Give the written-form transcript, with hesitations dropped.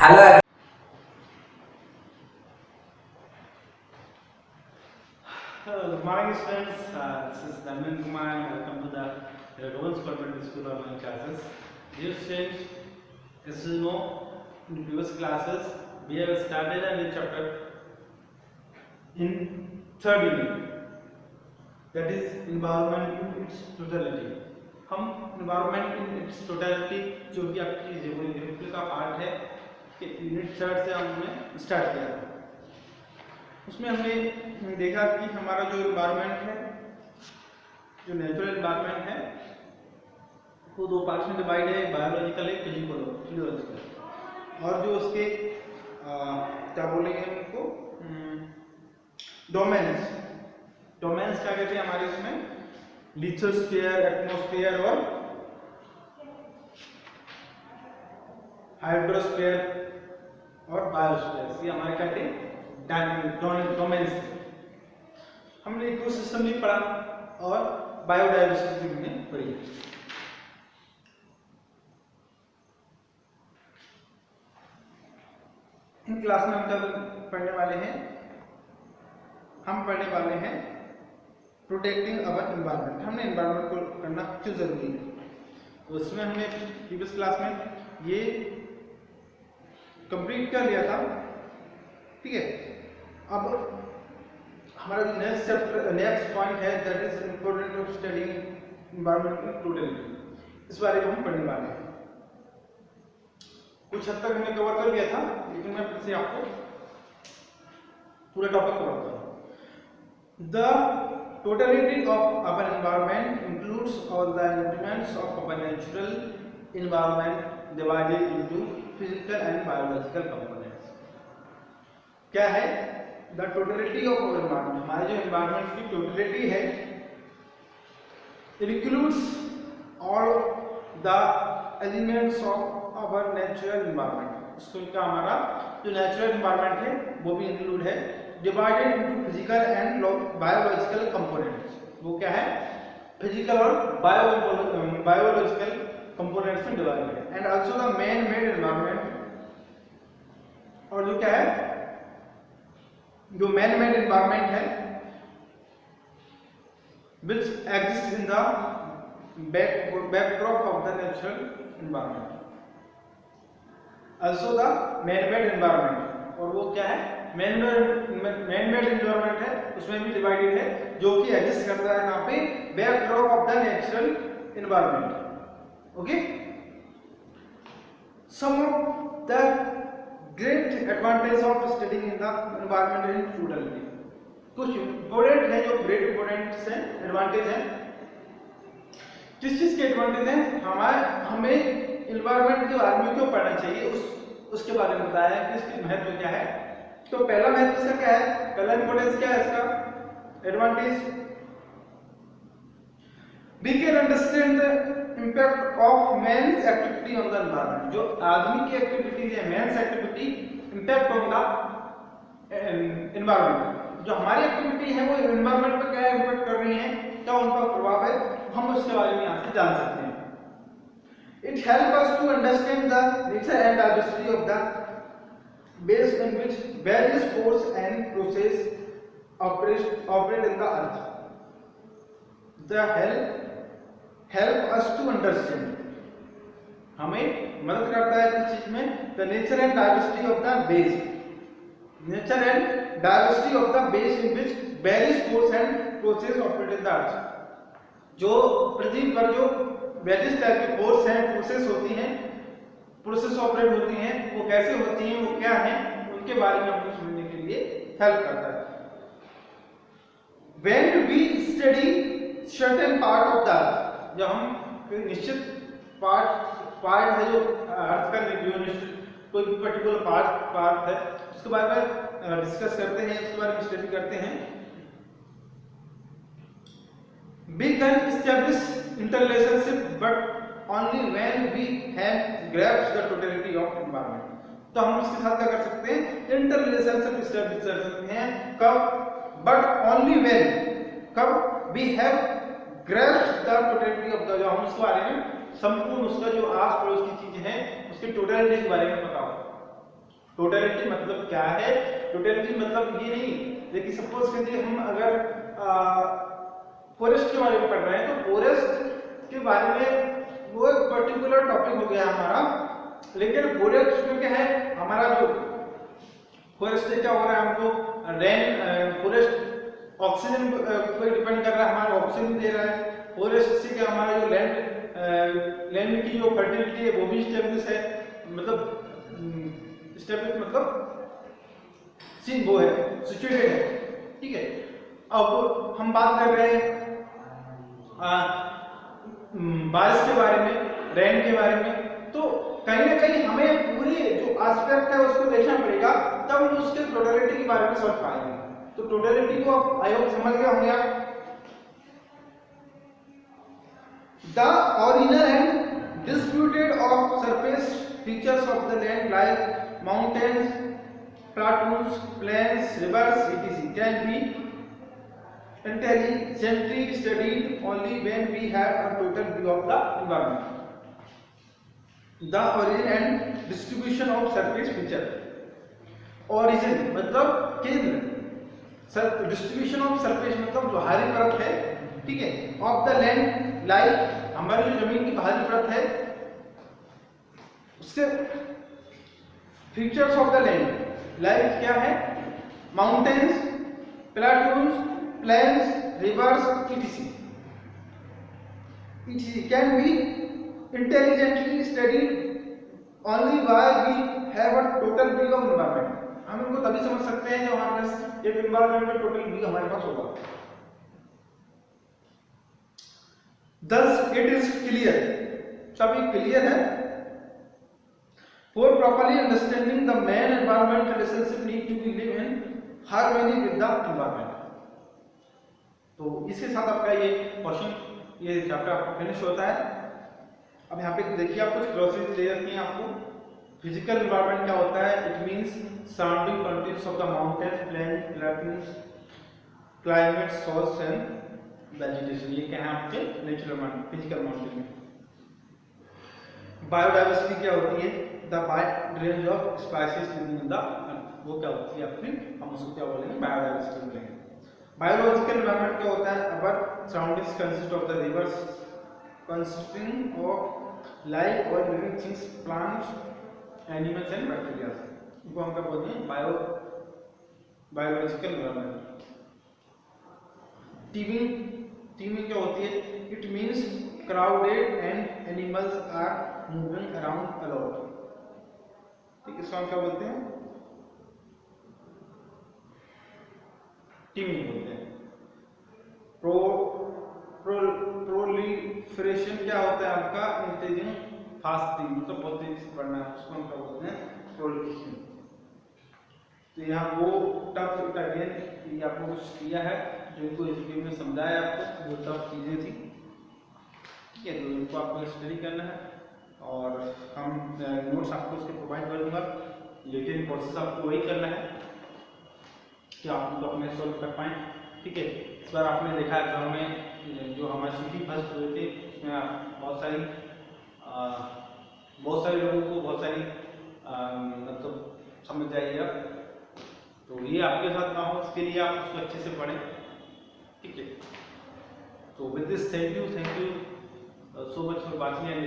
Hello. Hello, good morning students. This is Dhananjay Kumar and welcome to the Rowan's Convent School online classes. Dear students, as you know, in previous classes we have started a new chapter in third unit, that is environment in its totality. हम environment in its totality जो कि आपकी geography का part है कि unit third से हमने start किया था। उसमें हमने देखा कि हमारा जो एनवायरनमेंट है, जो नेचुरल एनवायरनमेंट है, वो दो पार्ट्स में डिवाइड है, बायोलॉजिकल है, फिजियोलॉजिकल। और जो उसके क्या बोलेंगे उनको डोमेन्स क्या कहते हैं हमारे इसमें, लिथोस्फीयर, एटमॉस्फेयर और हाइड्रोस्फीयर और बायोस्फीयर, ये हमारे कहते हैं डोमेन्स। हमने इकोसिस्टम भी पढ़ा और बायोडायवर्सिटी भी हमने पढ़ी। इन क्लास में हम कल पढ़ने वाले हैं, प्रोटेक्टिंग अवर एनवायरनमेंट। हमने एनवायरनमेंट को करना क्यों जरूरी है, तो उसमें हमने प्रीवियस क्लास में ये कंप्लीट कर लिया था, ठीक है। अब हमारा जो नेक्स्ट पॉइंट है, that is important of studying environment totally, इस बारे में हम पढ़ने वाले हैं। कुछ हद तक हमने कवर कर लिया था, लेकिन मैं फिर से आपको पूरा टॉपिक कवर करता हूं। The totality of our environment includes all the elements of our natural environment divided into physical and biological components. क्या है the totality of our environment? हमारे जो एनवायरनमेंट की टोटलिटी है, it includes all the elements of our natural environment. उसको क्या, हमारा जो नेचुरल एनवायरनमेंट है वो भी इंक्लूड है, divided into physical and biological components. वो क्या है, फिजिकल और बायोलॉजिकल कंपोनेंट्स में डिवाइडेड है। And also the man made environment, और जो क्या है, जो मैन मेड एनवायरनमेंट है, which exists in the backdrop of the natural environment, also the man-made environment। और वो क्या है, man-made environment है, उसमें भी डिवाइडेड है, जो कि एग्जिस्ट करता है यहाँ पे backdrop of the natural environment। Okay, some of the great advantage of studying in the environment in totality। कुछ इंपोर्टेंट है, जो ग्रेट इंपोर्टेंट है, एडवांटेज है। किस चीज के एडवांटेज है? हमें एनवायरनमेंट के बारे में क्यों पढ़ना चाहिए, उसके बारे में बताया है कि इसकी महत्व क्या है। तो पहला महत्व इसका क्या है, पहला इंपोर्टेंस क्या है इसका, advantage, we can understand the impact of man's activity on the environment. जो आदमी की एक्टिविटीज है, man's activity impact on the environment. जो हमारी एक्टिविटी है वो एनवायरनमेंट पर क्या इम्पैक्ट कर रही है, क्या उनका प्रभाव है, हम उसके बारे में यहाँ से जान सकते हैं। It help us to understand the nature and diversity of the base in which various force and process operate in the earth. The help us to understand, हमें मदद करता है किस चीज में, the nature and diversity of the base, nature and diversity of the base in which various force and process operate in the earth. जो पृथ्वी पर जो वेरियस टाइप के फोर्स हैं, प्रोसेस होती हैं, प्रोसेस ऑपरेट होती हैं, वो कैसे होती हैं, वो क्या हैं, उनके बारे में हमको समझने के लिए हेल्प करता है। When we study certain part of the earth, जब हम कोई निश्चित पार्ट है जो अर्थ का, जो निश्चित कोई भी पर्टिकुलर पार्ट है, उसके बारे में डिस्कस करते हैं, उसके बारे में स्टडी करते हैं, we can establish interrelationship but only when we have grasped the totality of environment। तो हम उसके साथ क्या कर सकते हैं, इंटररिलेशनशिप स्टैब्लिश कर सकते हैं, कब, बट ओनली व्हेन, कब, we have grasped the totality of the, जो हम उसके बारे में संपूर्ण उसका जो आस पड़ोस की चीजें हैं उसके टोटलिटी के बारे में पता हो। टोटलिटी मतलब क्या है? टोटलिटी मतलब ये नहीं, देखिए सपोज कीजिए हम अगर फॉरेस्ट के बारे में पढ़ रहे हैं तो फॉरेस्ट के बारे में वो एक पर्टिकुलर टॉपिक हो गया हमारा, लेकिन फॉरेस्ट में क्या है हमारा जो फॉरेस्ट से क्या हो रहा है, हमको रेन फॉरेस्ट ऑक्सीजन पर डिपेंड कर रहा है, हमारा ऑक्सीजन दे रहा है। फॉरेस्ट से क्या हमारा जो लैंड की जो फर्टिलिटी है वो भी स्टेब्लिश है, मतलब स्टेब्लिश मतलब सीन वो है, सिचुएटेड है, ठीक है। अब हम बात कर रहे हैं बारिश के बारे में, रेन के बारे में, तो कहीं ना कहीं हमें पूरी जो एस्पेक्ट है उसको देखना पड़ेगा, तब हम उसके टोटलिटी के बारे में समझ पाएंगे। तो टोटलिटी को आप आई होप समझ गए होंगे आप। The original and disputed of surface features of the land like mountains, plateaus, plains, rivers, etc. can be intelligently studied only when we have a total view of the environment. The origin and distribution of surface feature. Origin मतलब केंद्र, distribution of surface मतलब जो बाहरी परत है, ठीक है, of the land like हमारी जो जमीन की बाहरी परत है उसके features of the land like क्या है, mountains, plateaus, plains, rivers, etc. can be intelligently studied only while we have a total view of environment. हम इनको तभी समझ सकते हैं जब हमारे पास एक एनवायरनमेंट का टोटल व्यू हमारे पास होगा। Thus it is clear, सभी क्लियर है, for properly understanding the man environment relationship need to be live in harmony with the environment. तो इसके साथ आपका ये क्वेश्चन, ये चैप्टर फिनिश होता है। अब यहाँ पे देखिए आप कुछ ग्लोसरीज दे रखी हैं आपको। फिजिकल एनवायरनमेंट क्या होता है? It means surrounding countries of the mountains, plains, plateaus, climate, source and vegetation. ये क्या है आपके नेचुरल फिजिकल माउंटेन में। बायोडाइवर्सिटी क्या होती है? The wide range of species living in the earth. वो क्या होती है अपनी, हम उसको क्या बोलेंगे? बायोडाइवर्सिटी बोलेंगे। बायोलॉजिकल एनवायरनमेंट क्या होता है? अवर surroundings consist of the reverse consisting of life or living things, plants, animals and bacteria. इनको हम क्या बोलते हैं? Biological environment. टीमिंग क्या होती है? It means crowded and animals are moving around a lot. ठीक है, इसको हम क्या बोलते हैं? टीमिंग बोलते हैं। प्रोलिफरेशन क्या होता है आपका? इंक्रीजिंग फास्टिंग, मतलब बहुत तेजी से बढ़ना है, उसको हम क्या बोलते हैं? प्रोलिफरेशन। तो यहाँ वो टफ अगेन ये आपको कुछ किया है जो इनको इस वीडियो में समझाया आपको, वो टफ चीजें थी, ठीक है, तो इनको आपको स्टडी करना है और हम नोट्स आपको उसके प्रोवाइड कर दूंगा, लेकिन प्रोसेस आपको वही करना है कि आप उनको अपने सॉल्व कर पाएँ, ठीक है। इस बार आपने देखा एग्जाम में जो हमारे सिटी फर्स्ट हुए थे उसमें बहुत सारे लोगों को बहुत सारी मतलब समझ जाइए आप, तो ये आपके साथ ना हो इसके लिए आप उसको अच्छे से पढ़ें, ठीक है। तो with this thank you so much for watching and